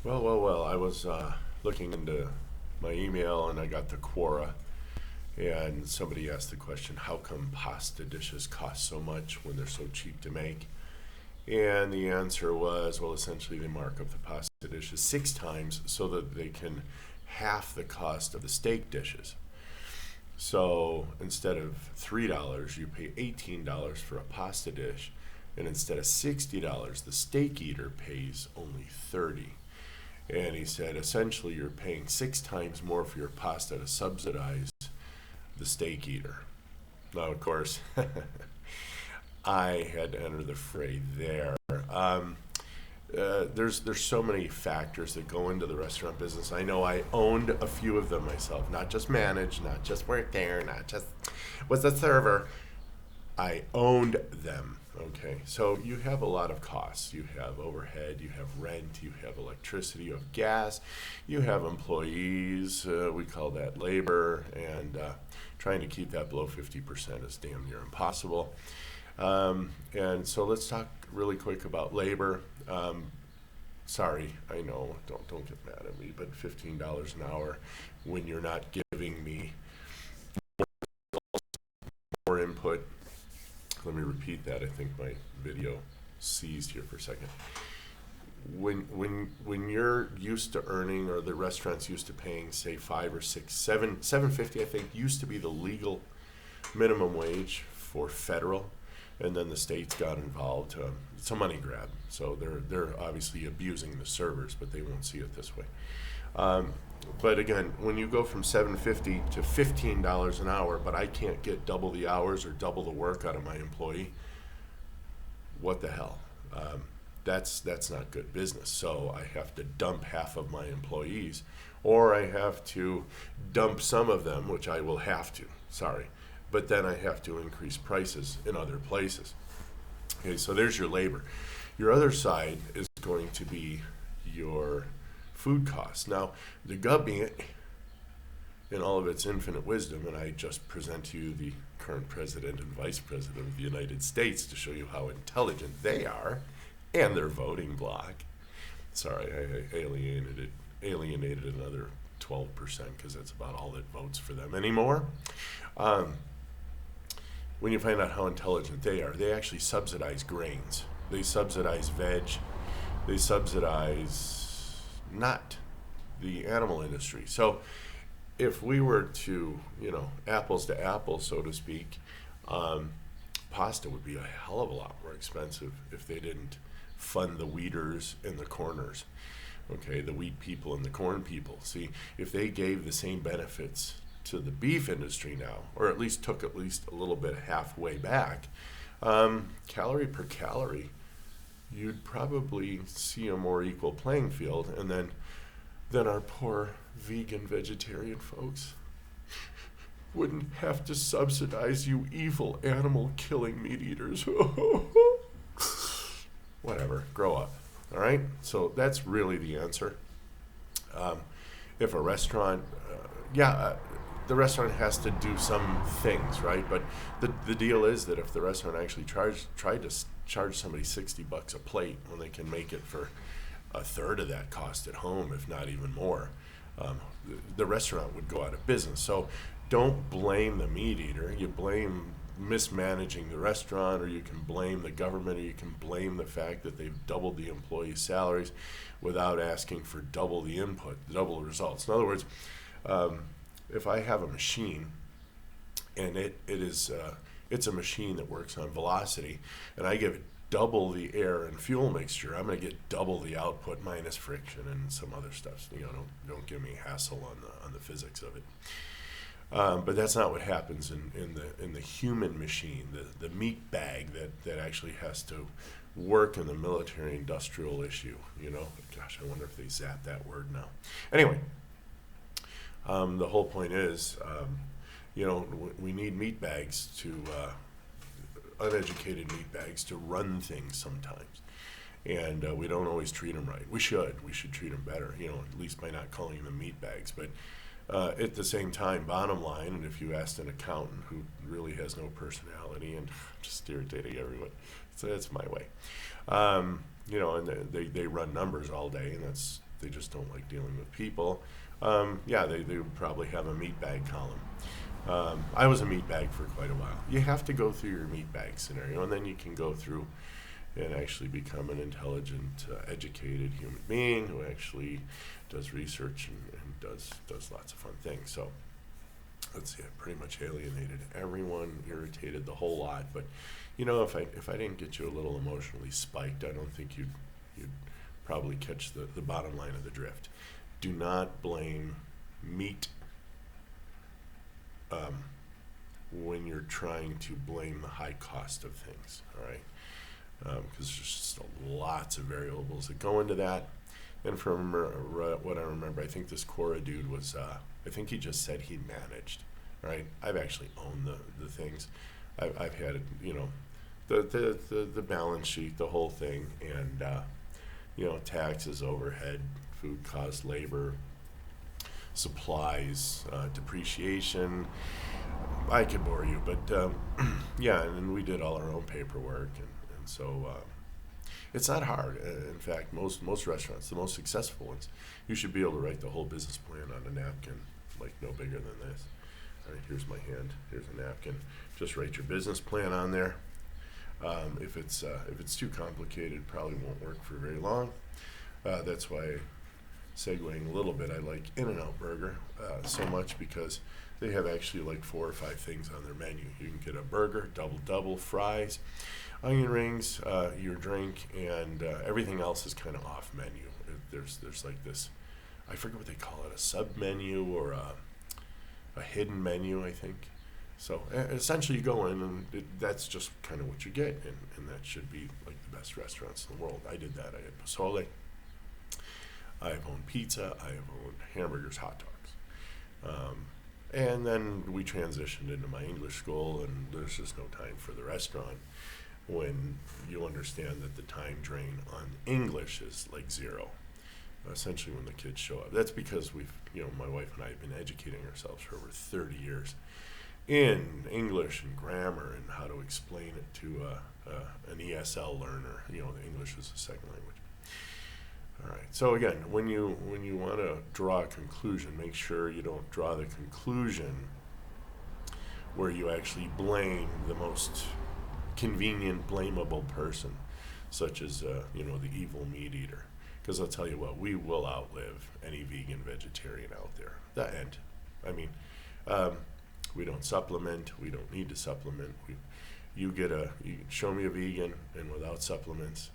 Well. I was looking into my email and I got the Quora, and somebody asked the question, how come pasta dishes cost so much when they're so cheap to make? And the answer was, well, essentially they mark up the pasta dishes 6 times so that they can half the cost of the steak dishes. So instead of $3, you pay $18 for a pasta dish, and instead of $60, the steak eater pays only 30. And he said, essentially, you're paying 6 times more for your pasta to subsidize the steak eater. Now, of course, I had to enter the fray there. There's so many factors that go into the restaurant business. I know I owned a few of them myself, not just managed, not just worked there, not just was a server. I owned them. Okay, so you have a lot of costs. You have overhead, you have rent, you have electricity, you have gas, you have employees. We call that labor, and trying to keep that below 50% is damn near impossible. And so let's talk really quick about labor. Sorry, I know, don't get mad at me, but $15 an hour when you're not giving me more input. Let me repeat that. I think my video seized here for a second. When you're used to earning, or the restaurant's used to paying, say 5 or 6, 7.50, I think used to be the legal minimum wage for federal, and then the states got involved. It's a money grab, so they're obviously abusing the servers, but they won't see it this way. But again, when you go from $7.50 to $15 an hour, but I can't get double the hours or double the work out of my employee, what the hell? That's not good business. So I have to dump half of my employees, or I have to dump some of them, which I will have to. Sorry, but then I have to increase prices in other places. Okay, so there's your labor. Your other side is going to be your food costs. Now, the government, in all of its infinite wisdom, and I just present to you the current president and vice president of the United States to show you how intelligent they are, and their voting bloc. Sorry, I alienated another 12% because that's about all that votes for them anymore. When you find out how intelligent they are, they actually subsidize grains. They subsidize veg. They subsidize not the animal industry. So if we were to, apples to apples, so to speak, pasta would be a hell of a lot more expensive if they didn't fund the wheaters and the corners. Okay, the wheat people and the corn people. See, if they gave the same benefits to the beef industry now, or at least took at least a little bit halfway back, calorie per calorie, you'd probably see a more equal playing field, and then our poor vegan vegetarian folks wouldn't have to subsidize you evil animal killing meat eaters. Whatever, grow up. All right, so that's really the answer. If a restaurant, the restaurant has to do some things, right? But the deal is that if the restaurant actually tried to charge somebody $60 a plate when they can make it for a third of that cost at home, if not even more, the restaurant would go out of business. So don't blame the meat eater. You blame mismanaging the restaurant, or you can blame the government, or you can blame the fact that they've doubled the employees' salaries without asking for double the input, double the results. In other words, if I have a machine and it's a machine that works on velocity, and I give it double the air and fuel mixture, I'm going to get double the output minus friction and some other stuff. Don't give me hassle on the physics of it. But that's not what happens in the human machine, the meat bag that actually has to work in the military industrial issue. Gosh, I wonder if they zap that word now. Anyway, the whole point is, we need meat bags uneducated meat bags to run things sometimes. And we don't always treat them right. We should treat them better, at least by not calling them meat bags. But at the same time, bottom line, and if you asked an accountant who really has no personality and just irritating everyone, so that's my way. And they run numbers all day, and they just don't like dealing with people, they would probably have a meat bag column. I was a meat bag for quite a while. You have to go through your meat bag scenario, and then you can go through and actually become an intelligent, educated human being who actually does research and does lots of fun things. So let's see, I pretty much alienated everyone, irritated the whole lot. But if I didn't get you a little emotionally spiked, I don't think you'd probably catch the bottom line of the drift. Do not blame meat when you're trying to blame the high cost of things. All right. Because there's just lots of variables that go into that. And from what I remember, I think this Quora dude was, I think he just said he managed, right? I've actually owned the things. I've had, the balance sheet, the whole thing, and, taxes, overhead, food costs, labor, supplies, depreciation. I could bore you, but and we did all our own paperwork, and so it's not hard. In fact, most restaurants, the most successful ones, you should be able to write the whole business plan on a napkin, like no bigger than this. All right, here's my hand. Here's a napkin. Just write your business plan on there. If it's too complicated, it probably won't work for very long. That's why, segueing a little bit, I like In-N-Out Burger so much, because they have actually like 4 or 5 things on their menu. You can get a burger, double, fries, onion rings, your drink, and everything else is kind of off menu. There's like this, I forget what they call it, a sub menu or a hidden menu, I think. So essentially you go in and that's just kind of what you get, and that should be like the best restaurants in the world. I did that. I had Pozole. I have owned pizza. I have owned hamburgers, hot dogs. And then we transitioned into my English school, and there's just no time for the restaurant when you understand that the time drain on English is like zero, essentially when the kids show up. That's because my wife and I have been educating ourselves for over 30 years in English and grammar and how to explain it to an ESL learner. The English is a second language. All right. So again, when you want to draw a conclusion, make sure you don't draw the conclusion where you actually blame the most convenient, blamable person, such as the evil meat eater. Because I'll tell you what, we will outlive any vegan, vegetarian out there. The end. I mean, we don't supplement. We don't need to supplement. You show me a vegan and without supplements.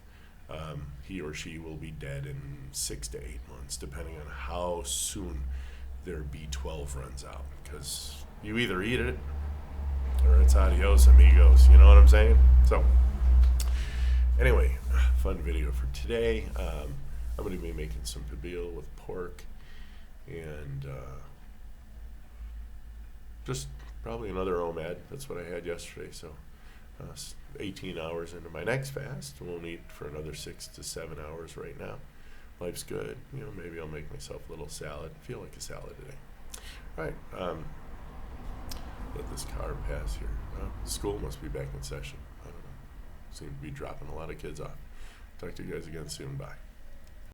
He or she will be dead in 6 to 8 months, depending on how soon their B12 runs out. Because you either eat it or it's adios amigos. You know what I'm saying? So, anyway, fun video for today. I'm going to be making some pabille with pork and just probably another OMAD. That's what I had yesterday. So, 18 hours into my next fast. Won't eat for another 6 to 7 hours right now. Life's good. Maybe I'll make myself a little salad. Feel like a salad today. All right. Let this car pass here. School must be back in session. I don't know. Seem to be dropping a lot of kids off. Talk to you guys again soon. Bye.